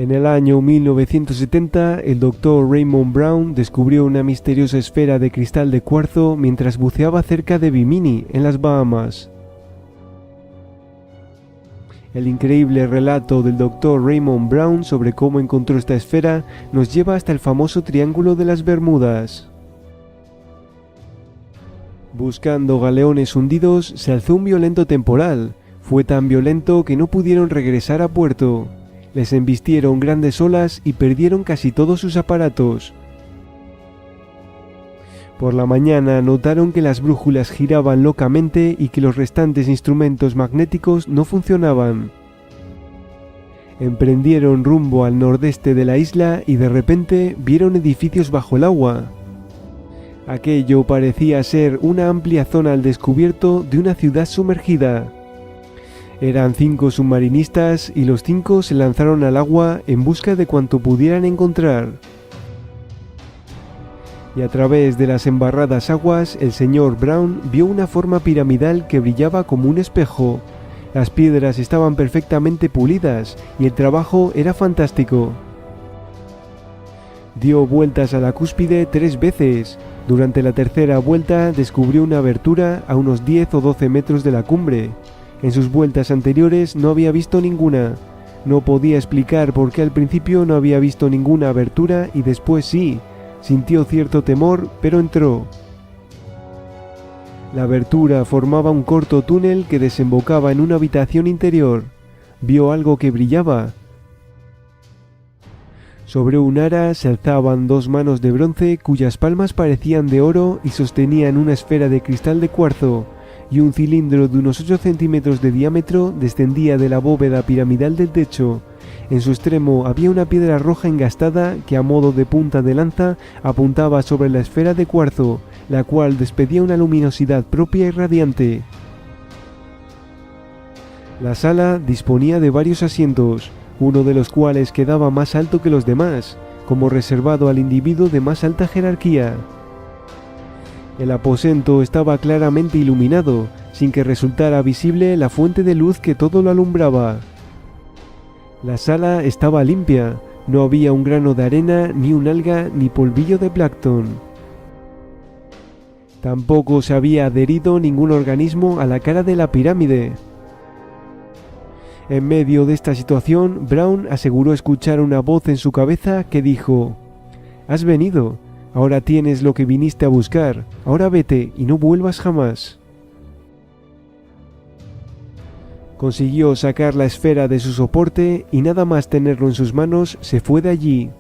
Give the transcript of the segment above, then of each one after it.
En el año 1970, el Dr. Raymond Brown descubrió una misteriosa esfera de cristal de cuarzo mientras buceaba cerca de Bimini, en las Bahamas. El increíble relato del Dr. Raymond Brown sobre cómo encontró esta esfera nos lleva hasta el famoso Triángulo de las Bermudas. Buscando galeones hundidos, se alzó un violento temporal. Fue tan violento que no pudieron regresar a puerto. Les embistieron grandes olas y perdieron casi todos sus aparatos. Por la mañana notaron que las brújulas giraban locamente y que los restantes instrumentos magnéticos no funcionaban. Emprendieron rumbo al nordeste de la isla y de repente vieron edificios bajo el agua. Aquello parecía ser una amplia zona al descubierto de una ciudad sumergida. Eran 5 submarinistas y los 5 se lanzaron al agua en busca de cuanto pudieran encontrar. Y a través de las embarradas aguas, el señor Brown vio una forma piramidal que brillaba como un espejo. Las piedras estaban perfectamente pulidas y el trabajo era fantástico. Dio vueltas a la cúspide 3 veces. Durante la tercera vuelta descubrió una abertura a unos 10 o 12 metros de la cumbre. En sus vueltas anteriores no había visto ninguna. No podía explicar por qué al principio no había visto ninguna abertura y después sí. Sintió cierto temor, pero entró. La abertura formaba un corto túnel que desembocaba en una habitación interior. Vio algo que brillaba. Sobre un ara se alzaban 2 manos de bronce cuyas palmas parecían de oro y sostenían una esfera de cristal de cuarzo, y un cilindro de unos 8 centímetros de diámetro descendía de la bóveda piramidal del techo. En su extremo había una piedra roja engastada que a modo de punta de lanza apuntaba sobre la esfera de cuarzo, la cual despedía una luminosidad propia y radiante. La sala disponía de varios asientos, uno de los cuales quedaba más alto que los demás, como reservado al individuo de más alta jerarquía. El aposento estaba claramente iluminado, sin que resultara visible la fuente de luz que todo lo alumbraba. La sala estaba limpia, no había un grano de arena, ni un alga, ni polvillo de plancton. Tampoco se había adherido ningún organismo a la cara de la pirámide. En medio de esta situación, Brown aseguró escuchar una voz en su cabeza que dijo: «Has venido, ahora tienes lo que viniste a buscar, ahora vete y no vuelvas jamás». Consiguió sacar la esfera de su soporte y nada más tenerlo en sus manos se fue de allí.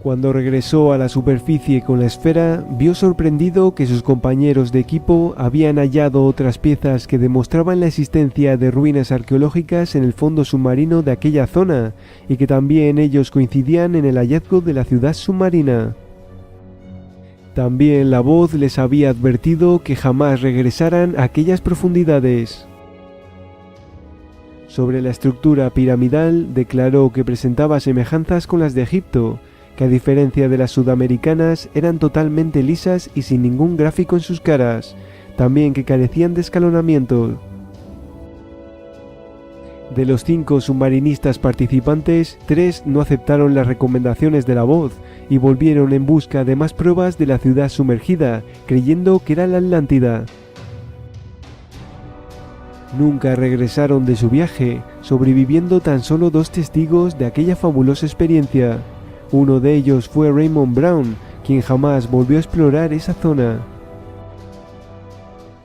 Cuando regresó a la superficie con la esfera, vio sorprendido que sus compañeros de equipo habían hallado otras piezas que demostraban la existencia de ruinas arqueológicas en el fondo submarino de aquella zona, y que también ellos coincidían en el hallazgo de la ciudad submarina. También la voz les había advertido que jamás regresaran a aquellas profundidades. Sobre la estructura piramidal declaró que presentaba semejanzas con las de Egipto, que a diferencia de las sudamericanas eran totalmente lisas y sin ningún gráfico en sus caras, también que carecían de escalonamiento. De los 5 submarinistas participantes, 3 no aceptaron las recomendaciones de la voz y volvieron en busca de más pruebas de la ciudad sumergida, creyendo que era la Atlántida. Nunca regresaron de su viaje, sobreviviendo tan solo 2 testigos de aquella fabulosa experiencia. Uno de ellos fue Raymond Brown, quien jamás volvió a explorar esa zona.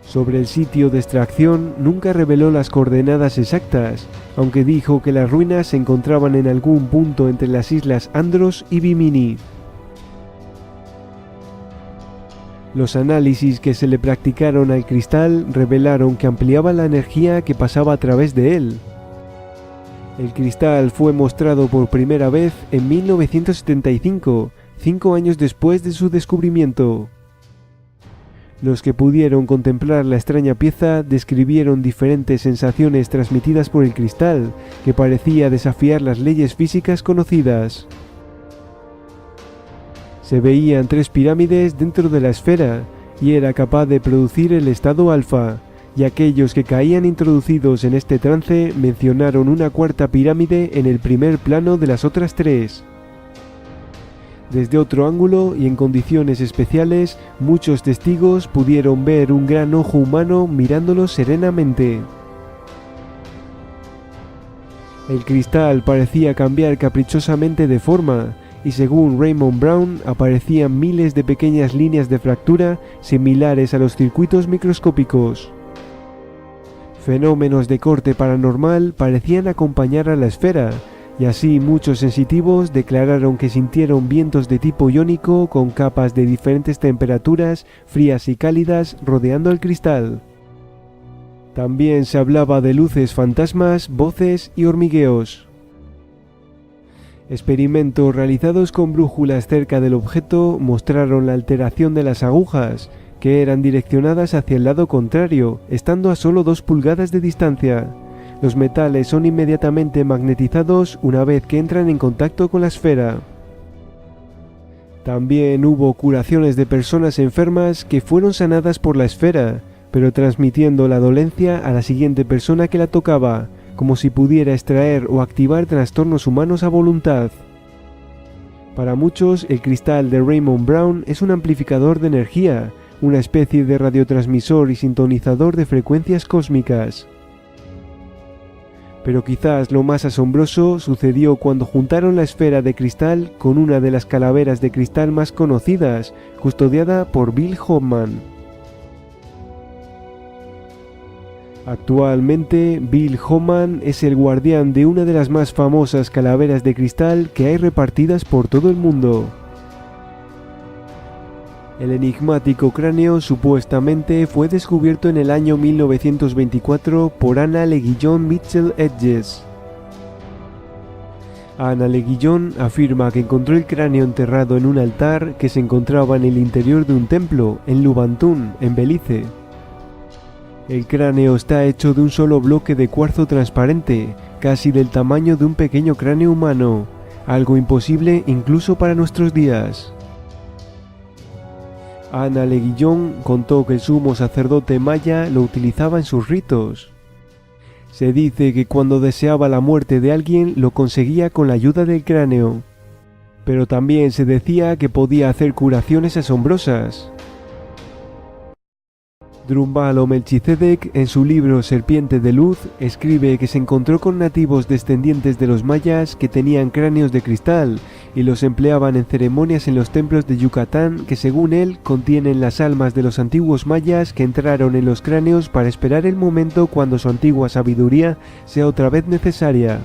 Sobre el sitio de extracción nunca reveló las coordenadas exactas, aunque dijo que las ruinas se encontraban en algún punto entre las islas Andros y Bimini. Los análisis que se le practicaron al cristal revelaron que ampliaba la energía que pasaba a través de él. El cristal fue mostrado por primera vez en 1975, 5 años después de su descubrimiento. Los que pudieron contemplar la extraña pieza describieron diferentes sensaciones transmitidas por el cristal, que parecía desafiar las leyes físicas conocidas. Se veían 3 pirámides dentro de la esfera, y era capaz de producir el estado alfa. y aquellos que caían introducidos en este trance mencionaron una cuarta pirámide en el primer plano de las otras tres. Desde otro ángulo y en condiciones especiales, muchos testigos pudieron ver un gran ojo humano mirándolos serenamente. El cristal parecía cambiar caprichosamente de forma, y según Raymond Brown aparecían miles de pequeñas líneas de fractura similares a los circuitos microscópicos. Fenómenos de corte paranormal parecían acompañar a la esfera, y así muchos sensitivos declararon que sintieron vientos de tipo iónico con capas de diferentes temperaturas, frías y cálidas, rodeando el cristal. También se hablaba de luces fantasmas, voces y hormigueos. Experimentos realizados con brújulas cerca del objeto mostraron la alteración de las agujas, que eran direccionadas hacia el lado contrario, estando a solo 2 pulgadas de distancia. Los metales son inmediatamente magnetizados una vez que entran en contacto con la esfera. También hubo curaciones de personas enfermas que fueron sanadas por la esfera, pero transmitiendo la dolencia a la siguiente persona que la tocaba, como si pudiera extraer o activar trastornos humanos a voluntad. Para muchos, el cristal de Raymond Brown es un amplificador de energía, una especie de radiotransmisor y sintonizador de frecuencias cósmicas. Pero quizás lo más asombroso sucedió cuando juntaron la esfera de cristal con una de las calaveras de cristal más conocidas, custodiada por Bill Hoffman. Actualmente, Bill Hoffman es el guardián de una de las más famosas calaveras de cristal que hay repartidas por todo el mundo. El enigmático cráneo supuestamente fue descubierto en el año 1924 por Anna Le Guillon Mitchell Hedges. Anna Le Guillon afirma que encontró el cráneo enterrado en un altar que se encontraba en el interior de un templo en Louvain, en Belice. El cráneo está hecho de un solo bloque de cuarzo transparente, casi del tamaño de un pequeño cráneo humano, algo imposible incluso para nuestros días. Anna Le Guillon contó que el sumo sacerdote maya lo utilizaba en sus ritos. Se dice que cuando deseaba la muerte de alguien lo conseguía con la ayuda del cráneo, pero también se decía que podía hacer curaciones asombrosas. Drumbalo Melchizedek, en su libro Serpiente de Luz, escribe que se encontró con nativos descendientes de los mayas que tenían cráneos de cristal y los empleaban en ceremonias en los templos de Yucatán que, según él, contienen las almas de los antiguos mayas que entraron en los cráneos para esperar el momento cuando su antigua sabiduría sea otra vez necesaria.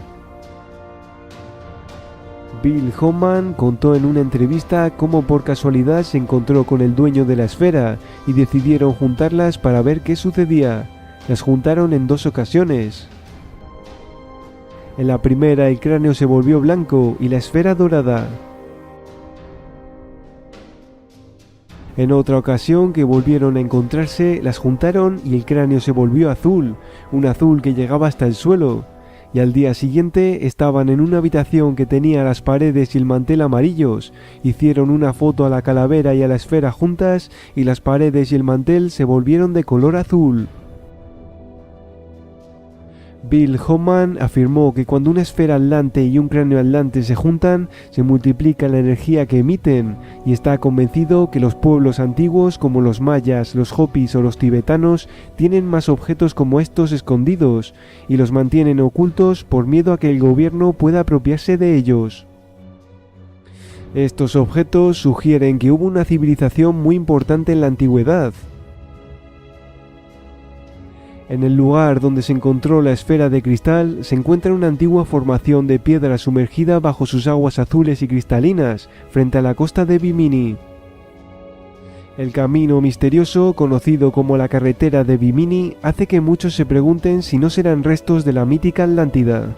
Bill Hoffman contó en una entrevista cómo por casualidad se encontró con el dueño de la esfera y decidieron juntarlas para ver qué sucedía. Las juntaron en 2 ocasiones. En la primera el cráneo se volvió blanco y la esfera dorada. En otra ocasión que volvieron a encontrarse, las juntaron y el cráneo se volvió azul, un azul que llegaba hasta el suelo. Y al día siguiente estaban en una habitación que tenía las paredes y el mantel amarillos. Hicieron una foto a la calavera y a la esfera juntas y las paredes y el mantel se volvieron de color azul. Bill Hoffman afirmó que cuando una esfera atlante y un cráneo atlante se juntan, se multiplica la energía que emiten, y está convencido que los pueblos antiguos como los mayas, los hopis o los tibetanos tienen más objetos como estos escondidos, y los mantienen ocultos por miedo a que el gobierno pueda apropiarse de ellos. Estos objetos sugieren que hubo una civilización muy importante en la antigüedad. En el lugar donde se encontró la esfera de cristal se encuentra una antigua formación de piedra sumergida bajo sus aguas azules y cristalinas, frente a la costa de Bimini. El camino misterioso, conocido como la carretera de Bimini, hace que muchos se pregunten si no serán restos de la mítica Atlántida.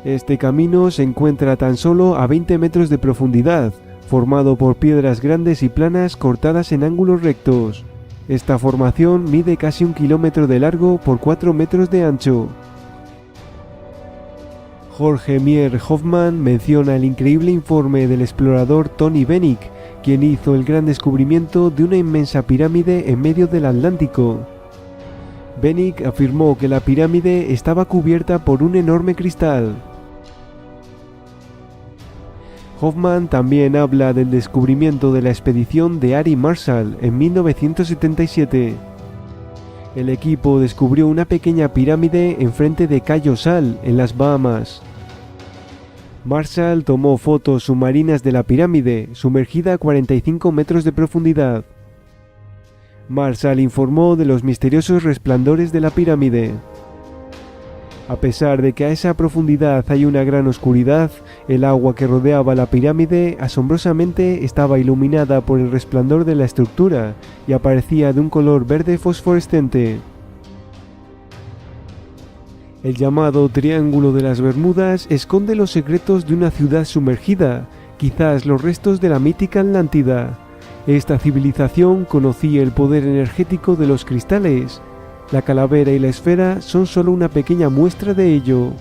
Este camino se encuentra tan solo a 20 metros de profundidad, formado por piedras grandes y planas cortadas en ángulos rectos. Esta formación mide casi 1 kilómetro de largo por 4 metros de ancho. Jorge Mier Hoffman menciona el increíble informe del explorador Tony Bennick, quien hizo el gran descubrimiento de una inmensa pirámide en medio del Atlántico. Bennick afirmó que la pirámide estaba cubierta por un enorme cristal. Hoffman también habla del descubrimiento de la expedición de Ari Marshall en 1977. El equipo descubrió una pequeña pirámide enfrente de Cayo Sal, en las Bahamas. Marshall tomó fotos submarinas de la pirámide, sumergida a 45 metros de profundidad. Marshall informó de los misteriosos resplandores de la pirámide. A pesar de que a esa profundidad hay una gran oscuridad, el agua que rodeaba la pirámide asombrosamente estaba iluminada por el resplandor de la estructura y aparecía de un color verde fosforescente. El llamado Triángulo de las Bermudas esconde los secretos de una ciudad sumergida, quizás los restos de la mítica Atlántida. Esta civilización conocía el poder energético de los cristales. La calavera y la esfera son solo una pequeña muestra de ello.